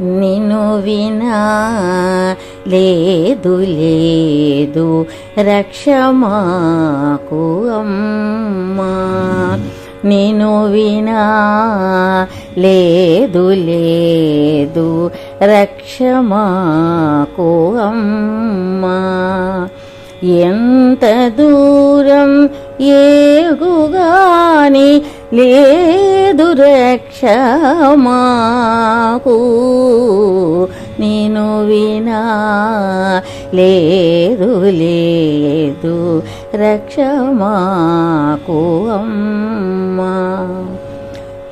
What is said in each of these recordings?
నిన్ను వినా లేదు లేదు రక్ష మాకు అమ్మా. నిన్ను వినా లేదు లేదు రక్ష మాకు అమ్మా. ఎంత దూరం ఏగుగాని లేదు రక్ష మాకు. నిన్ను వినా లేదు లేదు రక్ష మాకు అమ్మా.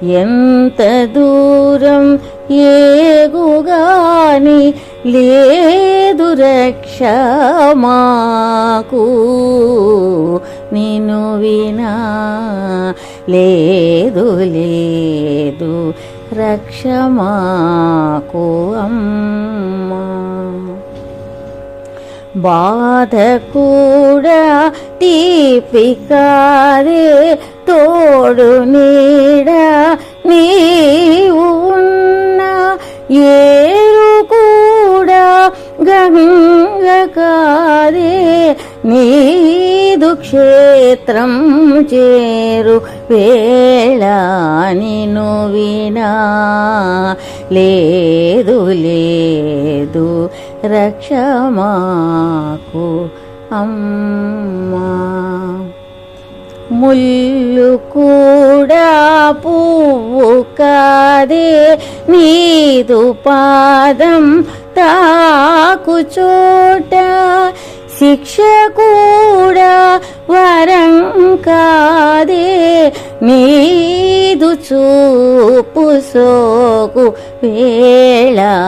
ఎంత దూరం ఏగుగాని లేదు రక్ష మాకు. నిన్ను వినా లేదు లేదు రక్ష మాకు అమ్మా. బాధ కూడా తీపి కాదే తోడు నీడ నీవు ఉన్నా. ఏరు కూడా గంగ కాదే నీదు క్షేత్రం చేరు వేళ. నిన్ను వినా లేదు లేదు రక్ష మాకు అమ్మా. ముల్లు కూడా పువ్వు కాదే నీదు పాదం తాకు చోట. శిక్ష కూడా వరం కాదే నీదు చూపు సోకు వేళ.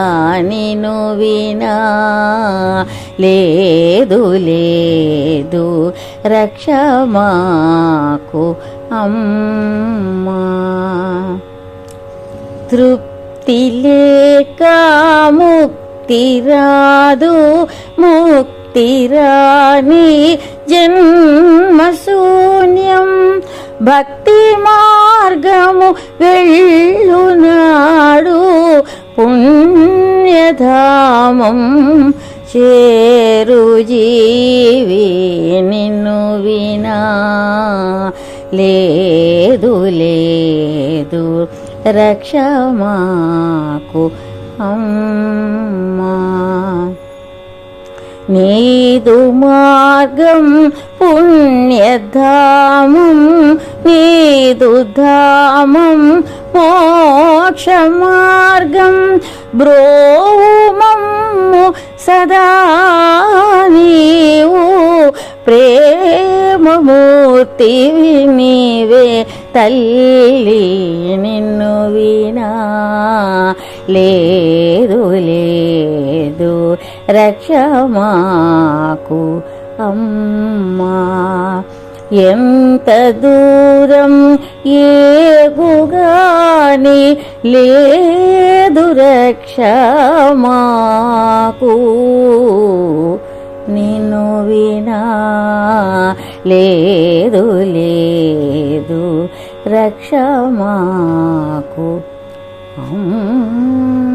నిన్ను వినా లేదు లేదు రక్ష మాకు అమ్మా. తృప్తి లేక ముక్తి రాదు ముక్తి రాని జన్మ శూన్యం. భక్తి మార్గము వెళ్ళునాడు పుణ్యధామం చేరు జీవి. నిన్ను వినా లేదు లేదు రక్ష మాకు అమ్మా. నీదు మార్గం పుణ్యధామం నీదు ధామం మోక్ష మార్గం. బ్రోమమ్ము సదా నీవు ప్రేమమూర్తివి నీవే తల్లి. నిన్ను వినా లేదు లేదు రక్ష మాకు అమ్మా. ఎంత దూరం ఏగుగాని లేదు రక్ష మాకు. నిన్ను వినా లేదు లేదు రక్ష మాకు అమ్మా.